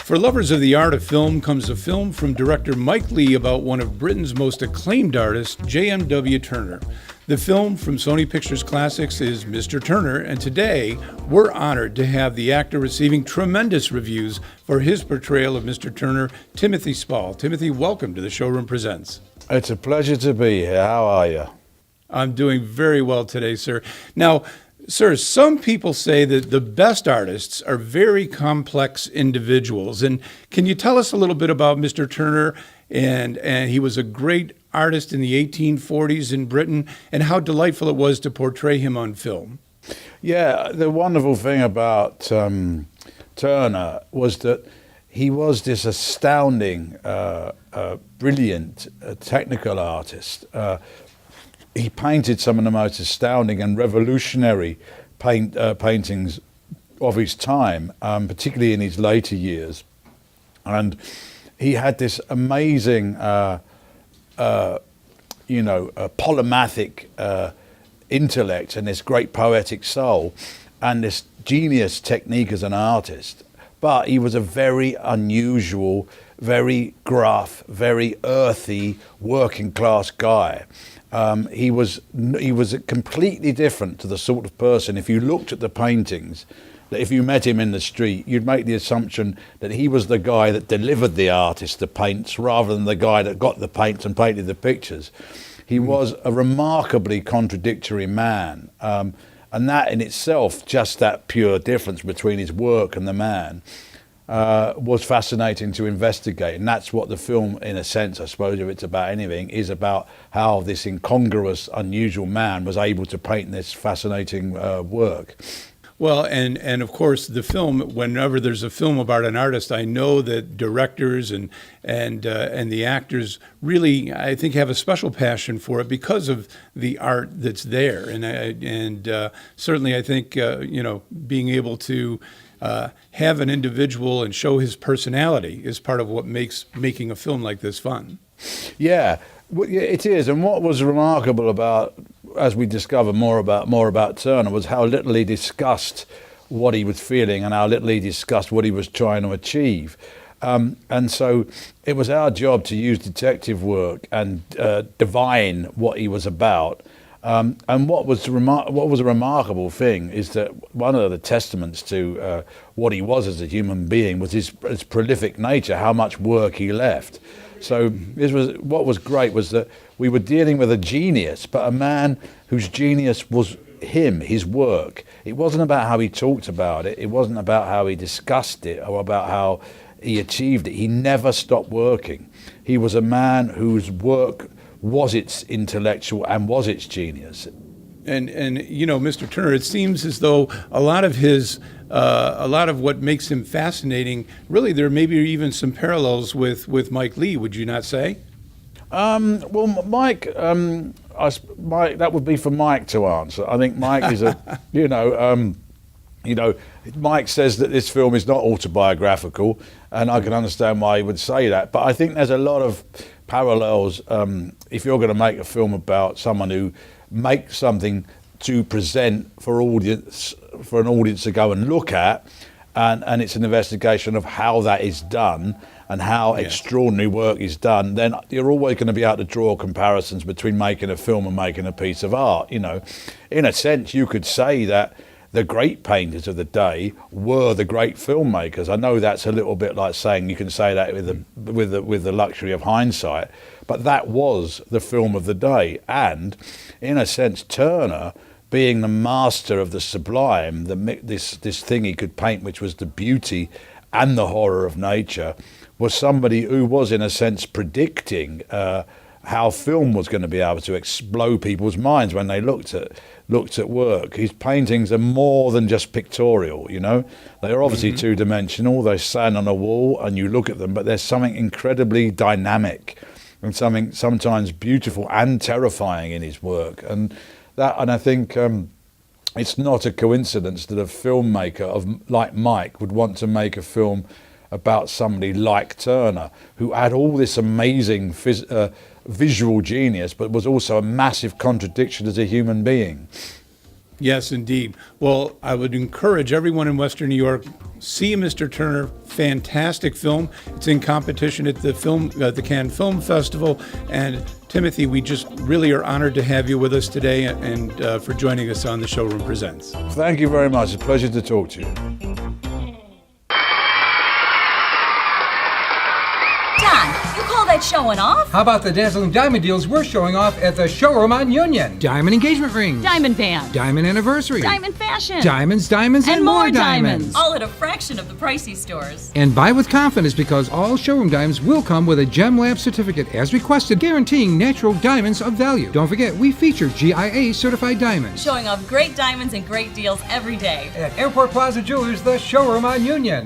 For lovers of the art of film comes a film from director Mike Leigh about one of Britain's most acclaimed artists, J.M.W. Turner. The film from Sony Pictures Classics is Mr. Turner, and today we're honored to have the actor receiving tremendous reviews for his portrayal of Mr. Turner, Timothy Spall. Timothy, welcome to the Showroom Presents. It's a pleasure to be here. How are you? I'm doing very well today, sir. Now, sir, some people say that the best artists are very complex individuals. And can you tell us a little bit about Mr. Turner? And he was a great artist in the 1840s in Britain, and how delightful it was to portray him on film. Yeah, the wonderful thing about Turner was that he was this astounding, brilliant technical artist. He painted some of the most astounding and revolutionary paintings of his time, particularly in his later years. And he had this amazing, polymathic intellect and this great poetic soul and this genius technique as an artist. But he was a very unusual, very gruff, very earthy, working class guy. He was completely different to the sort of person, if you looked at the paintings, that if you met him in the street, you'd make the assumption that he was the guy that delivered the artist the paints rather than the guy that got the paints and painted the pictures. He was a remarkably contradictory man. And that in itself, just that pure difference between his work and the man, was fascinating to investigate. And that's what the film, in a sense, I suppose, if it's about anything, is about how this incongruous, unusual man was able to paint this fascinating work. Well, and of course, the film, whenever there's a film about an artist, I know that directors and the actors really, I think, have a special passion for it because of the art that's there. And certainly, I think, being able to have an individual and show his personality is part of what makes making a film like this fun. Yeah, it is. And what was remarkable about, as we discover more about Turner, was how little he discussed what he was feeling and how little he discussed what he was trying to achieve. And so it was our job to use detective work and divine what he was about. And what was a remarkable thing is that one of the testaments to what he was as a human being was his prolific nature, how much work he left. So what was great was that we were dealing with a genius, but a man whose genius was him, his work. It wasn't about how he talked about it. It wasn't about how he discussed it or about how he achieved it. He never stopped working. He was a man whose work was its intellectual and was its genius. And Mr. Turner, it seems as though a lot of what makes him fascinating, really, there may be even some parallels with Mike Leigh. Would you not say? Well, Mike, that would be for Mike to answer. I think Mike is Mike says that this film is not autobiographical, and I can understand why he would say that. But I think there's a lot of parallels if you're going to make a film about someone who makes something to present for an audience to go and look at, and it's an investigation of how that is done and how extraordinary work is done. Then you're always going to be able to draw comparisons between making a film and making a piece of art. In a sense, you could say that the great painters of the day were the great filmmakers. I know that's a little bit like saying you can say that with the luxury of hindsight, but that was the film of the day. And in a sense, Turner, being the master of the sublime, this thing he could paint, which was the beauty and the horror of nature, was somebody who was, in a sense, predicting how film was going to be able to explode people's minds when they looked at work. His paintings are more than just pictorial, They are obviously two-dimensional. They stand on a wall and you look at them, but there's something incredibly dynamic and something sometimes beautiful and terrifying in his work. And I think it's not a coincidence that a filmmaker like Mike would want to make a film about somebody like Turner, who had all this amazing visual genius, but was also a massive contradiction as a human being. Yes, indeed. Well, I would encourage everyone in Western New York, see Mr. Turner. Fantastic film. It's in competition at the Cannes Film Festival. And Timothy, we just really are honored to have you with us today and for joining us on the Showroom Presents. Thank you very much. It's a pleasure to talk to you. That showing off? How about the dazzling diamond deals we're showing off at the Showroom on Union? Diamond engagement rings. Diamond band. Diamond anniversary. Diamond fashion. Diamonds, diamonds, and more diamonds. All at a fraction of the pricey stores. And buy with confidence because all Showroom diamonds will come with a Gem Lab certificate as requested, guaranteeing natural diamonds of value. Don't forget, we feature GIA certified diamonds. Showing off great diamonds and great deals every day. At Airport Plaza Jewelers, the Showroom on Union.